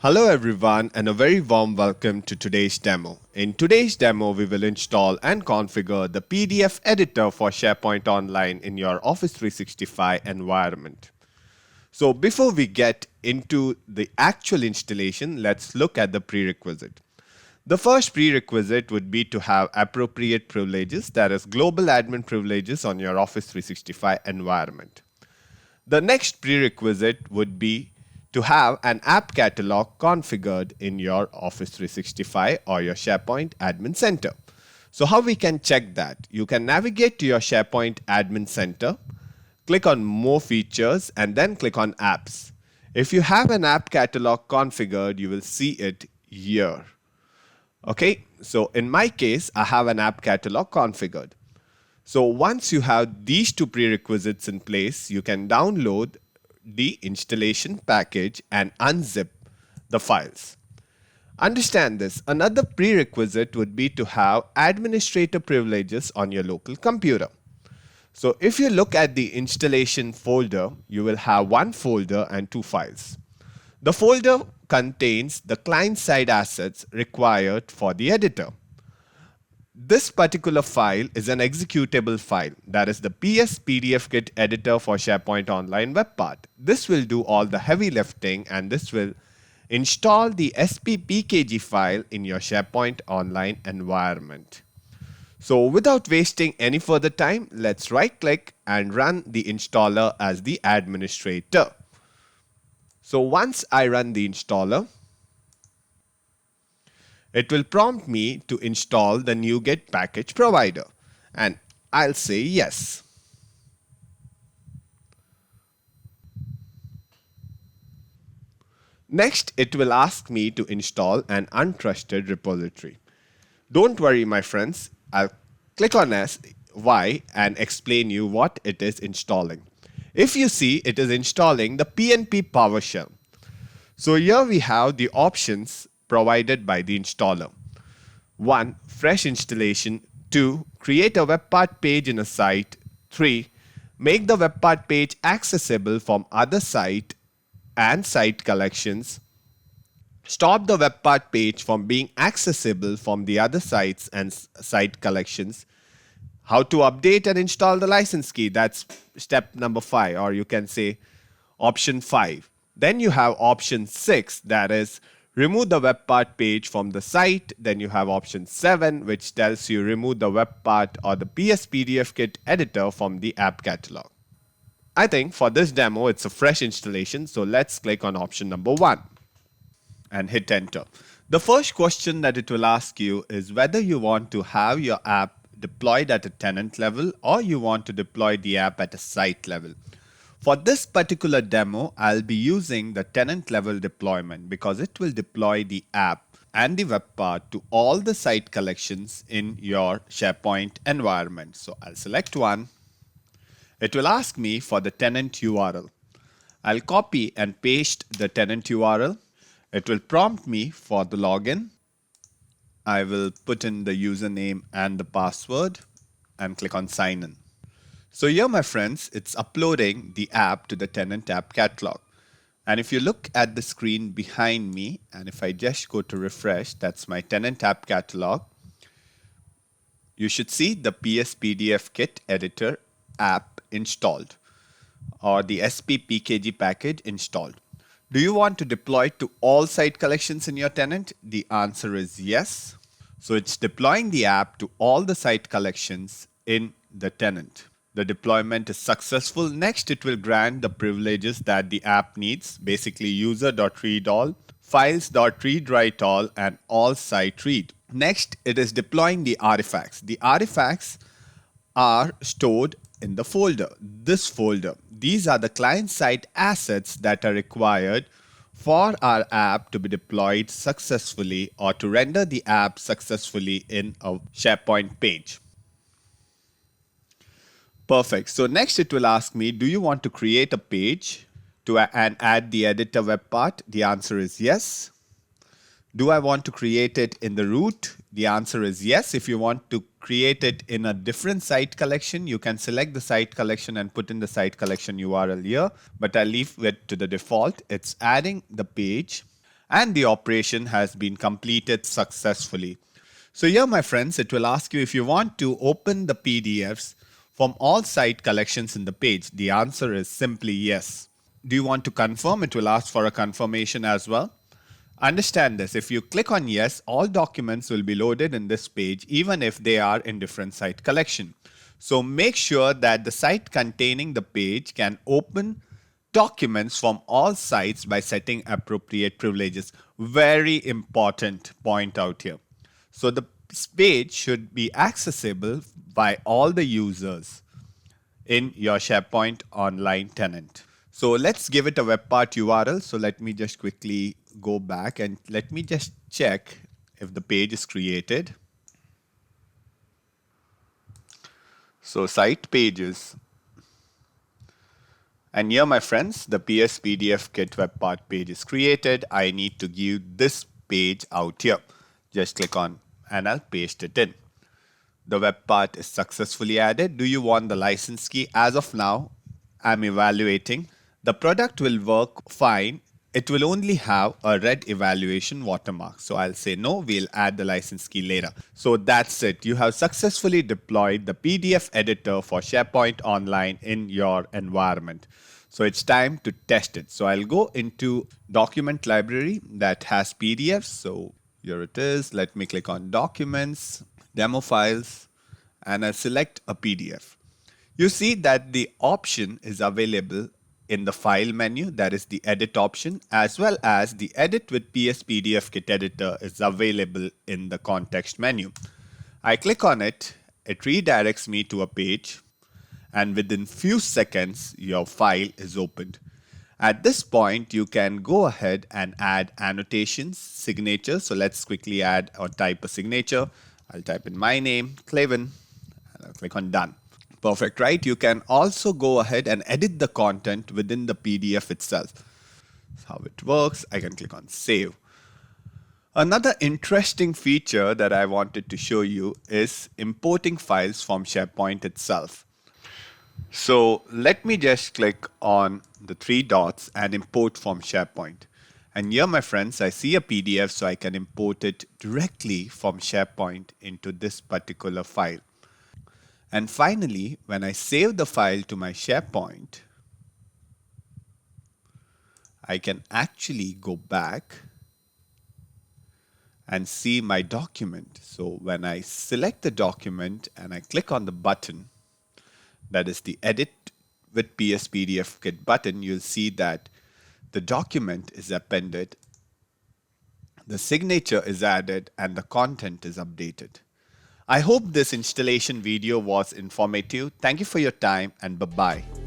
Hello everyone and a very warm welcome to today's demo. In today's demo, we will install and configure the PDF editor for SharePoint Online in your Office 365 environment. So before we get into the actual installation, let's look at the prerequisite. The first prerequisite would be to have appropriate privileges, that is global admin privileges on your Office 365 environment. The next prerequisite would be to have an app catalog configured in your Office 365 or your SharePoint Admin Center. So how we can check that? You can navigate to your SharePoint Admin Center, click on More Features and then click on Apps. If you have an app catalog configured, you will see it here. Okay, so in my case, I have an app catalog configured. So once you have these two prerequisites in place, you can download the installation package and unzip the files. Understand this. Another prerequisite would be to have administrator privileges on your local computer. So if you look at the installation folder, you will have one folder and two files. The folder contains the client-side assets required for the editor. This particular file is an executable file, that is the PS PDF Kit editor for SharePoint Online web part. This will do all the heavy lifting and this will install the SPPKG file in your SharePoint Online environment. So without wasting any further time, let's right click and run the installer as the administrator. So once I run the installer, it will prompt me to install the NuGet package provider and I'll say yes. Next, it will ask me to install an untrusted repository. Don't worry, my friends. I'll click on Y and explain you what it is installing. If you see, it is installing the PNP PowerShell. So here we have the options provided by the installer. 1. Fresh installation. 2. Create a web part page in a site. 3. Make the web part page accessible from other site and site collections. Stop the web part page from being accessible from the other sites and site collections. How to update and install the license key. That's step number 5, or you can say option 5. Then you have option 6, that is remove the web part page from the site. Then you have option 7, which tells you remove the web part or the PS PDF Kit editor from the app catalog. I think for this demo, it's a fresh installation. So let's click on option number 1 and hit enter. The first question that it will ask you is whether you want to have your app deployed at a tenant level or you want to deploy the app at a site level. For this particular demo, I'll be using the tenant level deployment because it will deploy the app and the web part to all the site collections in your SharePoint environment. So I'll select one. It will ask me for the tenant URL. I'll copy and paste the tenant URL. It will prompt me for the login. I will put in the username and the password and click on sign in. So here, my friends, it's uploading the app to the tenant app catalog. And if you look at the screen behind me, and if I just go to refresh, that's my tenant app catalog. You should see the PS PDF Kit editor app installed or the SPPKG package installed. Do you want to deploy to all site collections in your tenant? The answer is yes. So it's deploying the app to all the site collections in the tenant. The deployment is successful. Next, it will grant the privileges that the app needs, basically user.readAll, files.readWriteAll, and all site read. Next, it is deploying the artifacts. The artifacts are stored in the folder, this folder. These are the client-side assets that are required for our app to be deployed successfully or to render the app successfully in a SharePoint page. Perfect. So next it will ask me, do you want to create a page and add the editor web part? The answer is yes. Do I want to create it in the root? The answer is yes. If you want to create it in a different site collection, you can select the site collection and put in the site collection URL here, but I'll leave it to the default. It's adding the page. and the operation has been completed successfully. So here, my friends, it will ask you if you want to open the PDFs from all site collections in the page. The answer is simply yes. Do you want to confirm? It will ask for a confirmation as well. Understand this. If you click on yes, all documents will be loaded in this page, even if they are in different site collection. So make sure that the site containing the page can open documents from all sites by setting appropriate privileges. Very important point out here. So the page should be accessible by all the users in your SharePoint Online tenant. So let's give it a web part URL. So let me just quickly go back and let me just check if the page is created. So site pages. And here, my friends, the PS PDF Kit web part page is created. I need to give this page out here. Just click on and I'll paste it in. The web part is successfully added. Do you want the license key? As of now, I'm evaluating. The product will work fine. It will only have a red evaluation watermark. So I'll say no, we'll add the license key later. So that's it. You have successfully deployed the PDF editor for SharePoint Online in your environment. So it's time to test it. So I'll go into document library that has PDFs. So here it is. Let me click on documents, demo files, and I'll select a PDF. You see that the option is available in the file menu, that is the edit option, as well as the edit with PS PDF Kit editor is available in the context menu. I click on it, it redirects me to a page, and within few seconds your file is opened. At this point, you can go ahead and add annotations, signatures. So let's quickly add or type a signature. I'll type in my name, Clavin, and I'll click on done. Perfect, right? You can also go ahead and edit the content within the PDF itself. That's how it works. I can click on save. Another interesting feature that I wanted to show you is importing files from SharePoint itself. So let me just click on the three dots and import from SharePoint. And here, my friends, I see a PDF, so I can import it directly from SharePoint into this particular file. And finally, when I save the file to my SharePoint, I can actually go back and see my document. So when I select the document and I click on the button, that is the Edit with PS PDF Kit button, you'll see that the document is appended, the signature is added, and the content is updated. I hope this installation video was informative. Thank you for your time and bye-bye.